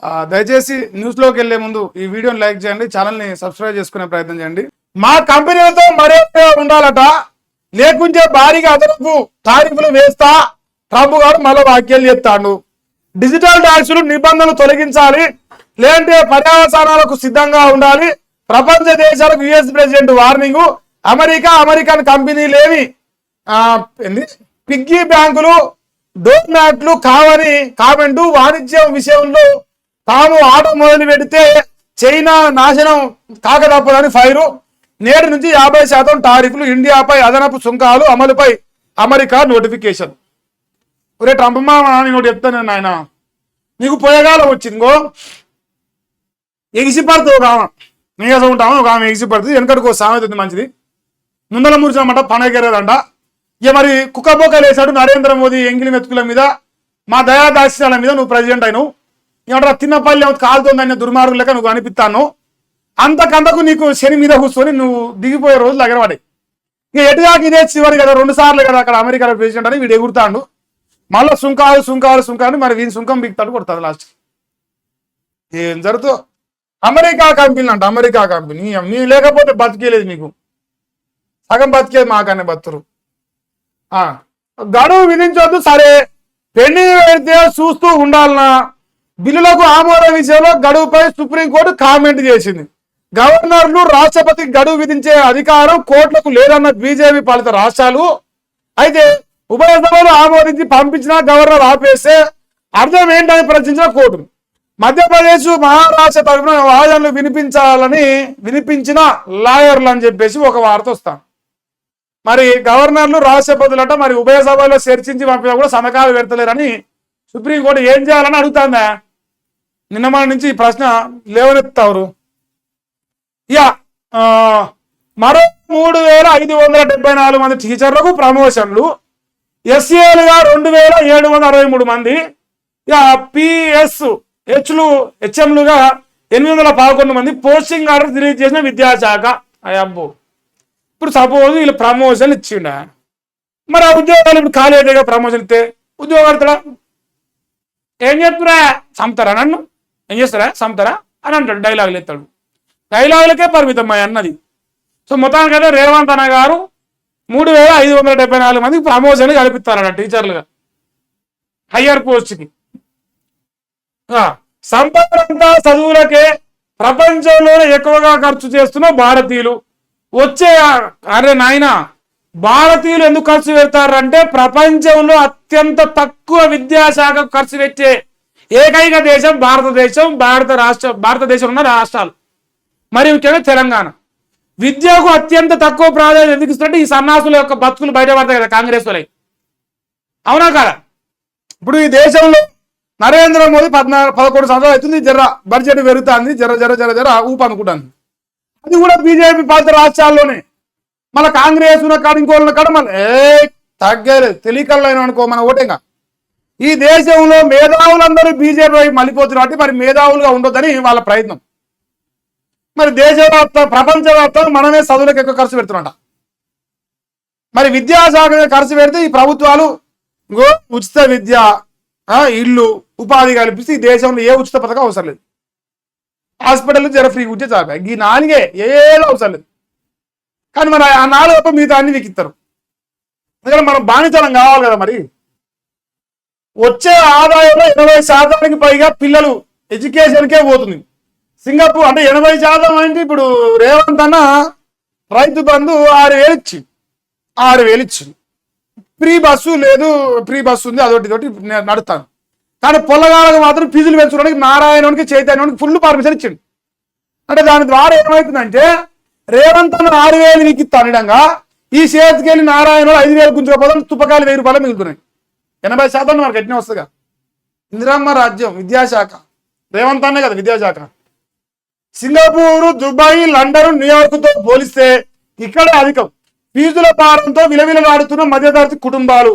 దయచేసి న్యూస్లోకి వెళ్లే ముందు ఈ వీడియోని లైక్ చేయండి, ఛానల్ని సబ్స్క్రైబ్ చేసుకునే ప్రయత్నం చేయండి. మా కంపెనీలతో మరే ఉండాలట, లేకుంటే భారీగా అదనపు టారిఫ్లు వేస్తా ట్రంప్ గారు మళ్ళీ వ్యాఖ్యలు చేస్తాడు. డిజిటల్ ట్యాక్సులు నిబంధనలు తొలగించాలి, లేదంటే పర్యవసానాలకు సిద్ధంగా ఉండాలి. ప్రపంచ దేశాలకు యుఎస్ ప్రెసిడెంట్ వార్నింగ్. అమెరికన్ కంపెనీలేవి పిగ్గీ బ్యాంకులు డోర్ మ్యాట్లు కావని కామెంటు. వాణిజ్యం విషయంలో తాము ఆట మొదలు పెడితే చైనా నాశనం కాకతప్పదని ఫైరు. నేటి నుంచి 50% టారిఫ్లు, ఇండియాపై అదనపు సుంకాలు అమలుపై అమెరికా నోటిఫికేషన్. ఒరే ట్రంప్ మామ, నేను చెప్తాను నాయన, నీకు పోయగాలం వచ్చిందిగో, ఎగిసిపడుతుంది ఒక ఆమె, నీసం ఉంటాము ఒక ఆమె ఎగిసిపడుతుంది. వెనకడికో సామెత ఉంది మంచిది, ముందల మురిచామంట పనగెరదంట. ఇక మరి కుక్కబోకలు వేసాడు నరేంద్ర మోదీ ఎంగిలి మెతుకుల మీద, మా దయాదాక్షిణాల మీద నువ్వు ప్రెసిడెంట్ అయినావు. ఏమంటారా తిన్నపల్లి కాలుతోందన్న దుర్మార్గులు లెక్క నువ్వు అనిపిస్తాను. అంతకంతకు నీకు శని మీద కూర్చొని నువ్వు దిగిపోయే రోజులు ఎగరవాడి. ఇక ఎటుగాకి ఇదే చివరి కదా, 2 సార్లు కదా అక్కడ అమెరికా ప్రెసిడెంట్ అని వీడు ఎగురుతాడు. మళ్ళీ సుంకాలు మరి వీని సుంకం బిగుతాడు, కొడతాడు లాస్ట్. ఏం జరుగుతూ అమెరికా కంపెనీలు అంట, అమెరికా కంపెనీ నీ లేకపోతే బతికేలేదు, మీకు సగం బతికేది మాకనే బతురు. గడువు విధించొద్దు సరే, పెండింగ్ పెడితే చూస్తూ ఉండాలన్నా. బిల్లులకు ఆమోదం విషయంలో గడువుపై సుప్రీంకోర్టు కామెంట్ చేసింది. గవర్నర్లు రాష్ట్రపతి గడువు విధించే అధికారం కోర్టులకు లేదన్న బీజేపీ పాలిత రాష్ట్రాలు. అయితే ఉభయ సభలు ఆమోదించి పంపించిన గవర్నర్ ఆపేస్తే అర్థం ఏంటని ప్రశ్నించిన కోర్టు. మధ్యప్రదేశ్, మహారాష్ట్ర తరఫున వాదనలు వినిపించిన లాయర్లు అని చెప్పేసి ఒక వార్త వస్తాను. మరి గవర్నర్లు రాష్ట్రపతులట మరి ఉభయ సభలో చర్చించి పంపినా కూడా సంతకాలు పెడతలేరని సుప్రీంకోర్టు ఏం చేయాలని అడుగుతుందా. నిన్న మన నుంచి ఈ ప్రశ్న లేవనెత్తారు. ఇక మరో 3574 మంది టీచర్లకు ప్రమోషన్లు, ఎస్సీలుగా 2763 మంది, ఇక హెచ్ఎంలుగా 811 మంది పోస్టింగ్ ఆర్డర్ రిలీజ్ చేసిన విద్యాశాఖ. అయ్యబ్బో, ఇప్పుడు సపోజ్ వీళ్ళు ప్రమోషన్ ఇచ్చిండ, మరి ఆ ఉద్యోగాలు ఇప్పుడు ఖాళీ అయితే ప్రమోషన్ ఇస్తే ఉద్యోగాలు ఏం చెప్తురా, చంపుతారా నన్ను, ఏం చేస్తారా చంపుతారా అని అంటాడు, డైలాగులు ఎత్తాడు. డైలాగులకే పరిమితం అన్నది. సో మొత్తానికైతే రేవంత్ అన్న గారు 3574 మందికి ప్రమోషన్ కల్పిస్తారట టీచర్లుగా హయ్యర్ పోస్ట్కి. సంపదంతా చదువులకే ప్రపంచంలోనే ఎక్కువగా ఖర్చు చేస్తున్న భారతీయులు. వచ్చే అరే నాయన, భారతీయులు ఎందుకు ఖర్చు పెడతారంటే ప్రపంచంలో అత్యంత తక్కువ విద్యాశాఖకు ఖర్చు పెట్టే ఏకైక దేశం భారతదేశం. భారతదేశంలో ఉన్న రాష్ట్రాలు, మరి ముఖ్యంగా తెలంగాణ, విద్యకు అత్యంత తక్కువ ప్రాధాన్యత ఎందుకు ఇస్తుంటే ఈ సన్నాసుల యొక్క బతుకులు బయటపడతాయి కదా కాంగ్రెస్ వాళ్ళకి, అవునా కదా. ఇప్పుడు ఈ దేశంలో నరేంద్ర మోదీ 11 సంవత్సరాలు అవుతుంది, బడ్జెట్ పెరుగుతుంది, జర ఊపు అనుకుంటాను. అది కూడా బీజేపీ పాలిత రాష్ట్రాల్లోనే. మళ్ళీ కాంగ్రెస్ ఉన్న కాడ ఇంకోళ్ళ కాడ మళ్ళీ తగ్గలేదు, తెలియకల్లా అనుకో మన ఓటేగా. ఈ దేశంలో మేధావులందరూ బీజేపీ వైపు మళ్ళీపోతున్నారు కాబట్టి మరి మేధావులుగా ఉండొద్దని వాళ్ళ ప్రయత్నం. మరి దేశవ్యాప్త ప్రపంచవ్యాప్తంగా మనమే చదువులకు ఎక్కువ ఖర్చు పెడుతున్నట. మరి విద్యాశాఖ ఖర్చు పెడితే ఈ ప్రభుత్వాలు ఉచిత విద్య, ఇల్లు, ఉపాధి కల్పిస్తే ఈ దేశంలో ఏ ఉచిత పథకం అవసరం లేదు. హాస్పిటల్ జర ఫ్రీ ఉంటే చాలు, ఈ 4 ఏదో అవసరం లేదు. కానీ మరి ఆ 4 మిగతా అన్ని వికిస్తారు. అందుకని మనం బానిసలం కావాలి కదా. మరి వచ్చే ఆదాయంలో 80% పైగా పిల్లలు ఎడ్యుకేషన్కే పోతుంది. సింగపూర్ అంటే 80% అంటే ఇప్పుడు రేవంత్ అన్న రైతు బంధు 6,000 ఇచ్చింది. ఫ్రీ బస్సు లేదు, ఫ్రీ బస్సు ఉంది, అదొకటి నడుస్తాను. కానీ పొల్లగాళ్ళకు మాత్రం ఫీజులు పెంచుకోవడానికి నారాయణకి చైతన్యానికి ఫుల్ పర్మిషన్ ఇచ్చిండు. అంటే దాని ద్వారా ఏమవుతుందంటే రేవంత్ అన్న 6,000 నీకు ఇస్తానుగా ఈ చేతికి వెళ్ళి నారాయణ 5,000 గుంజుకోపోతాం, తుప్పకాయలు 1000 రూపాయలు మిగులుతున్నాయి. 80% మనకు ఎట్నే వస్తుందిగా. ఇందిరమ్మ రాజ్యం విద్యాశాఖ, రేవంత్ అన్నే కదా విద్యాశాఖ. సింగపూర్, దుబాయ్, లండన్, న్యూయార్క్తో పోలిస్తే ఇక్కడే అధికం. ఫీజుల భారంతో విలవిలలాడుతున్న మధ్యతరగతి కుటుంబాలు.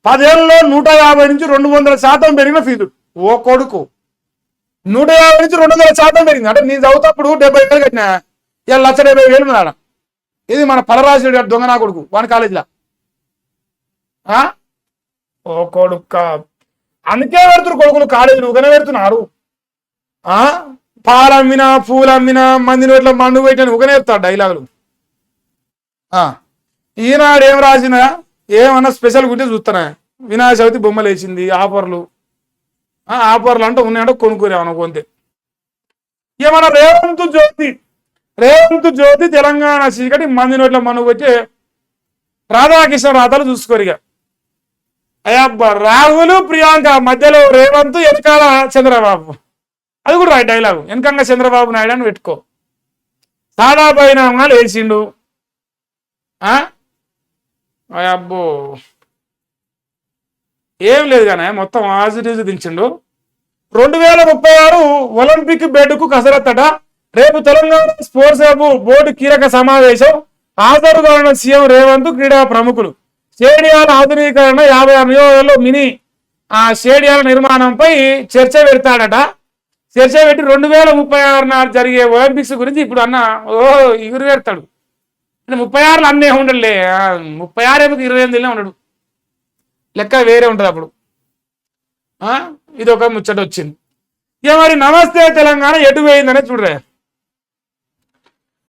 10 ఏళ్లలో 150 నుంచి 200% పెరిగిన ఫీజు. ఓ కొడుకు, 150 నుంచి 200% పెరిగింది. అంటే నేను చదువుతప్పుడు 70,000 కట్టినా, ఇలా 1,70,000 ఉన్నాడు. ఇది మన పలరాజు దొంగనా కొడుకు వాని కాలేజీలో. ఓ కొడుక, అందుకే పెడుతున్నారు కొడుకులు కాలేజీలు, ఊగనే పెడుతున్నారు. ఆ పాలమ్మినా పూలమ్మినా మంది నోట్ల మండు పెట్టని ఉగనేస్తాడు డైలాగులు. ఈనాడు ఏం రాసిన ఏమన్నా స్పెషల్ గుంటే చూస్తానా, వినాయక చవితి బొమ్మలు వేసింది, ఆఫర్లు అంటే ఉన్నాయంటే కొనుక్కునేమన్నా కొంతే. ఏమన్నా రేవంత్ జ్యోతి తెలంగాణ చీకటి మంది నోట్ల మనుగు వచ్చి రాధాకృష్ణ రాతలు చూసుకోరు ఇక. అయ్యా రాహుల్ ప్రియాంక మధ్యలో రేవంత్, వెనకాల చంద్రబాబు. అది కూడా రాయి డైలాగు, వెనకంగా చంద్రబాబు నాయుడు అని పెట్టుకో. సాదా పరిణామాలు వేసిండు. అబ్బో ఏం లేదు కానీ మొత్తం ఆజిటీజు దించిండు. 2036 ఒలింపిక్ బెడ్కు కసరత్తట. రేపు తెలంగాణ స్పోర్ట్స్ బోర్డు కీలక సమావేశం. హాజరుగా ఉన్న సీఎం రేవంత్, క్రీడా ప్రముఖులు. స్టేడియాల ఆధునీకరణ, 56 నియోజకవర్గాల్లో మినీ స్టేడియాల నిర్మాణంపై చర్చ పెడతాడట. చర్చ పెట్టి 2036 నాడు జరిగే ఒలింపిక్స్ గురించి ఇప్పుడు అన్న ఎగురు పెడతాడు. 36లో అన్నీ ఉండలే, 36 28 ఉండడు, లెక్క వేరే ఉంటుంది అప్పుడు. ఇది ఒక ముచ్చట వచ్చింది. ఇక మరి నమస్తే తెలంగాణ ఎటు పోయిందనే చూడరా.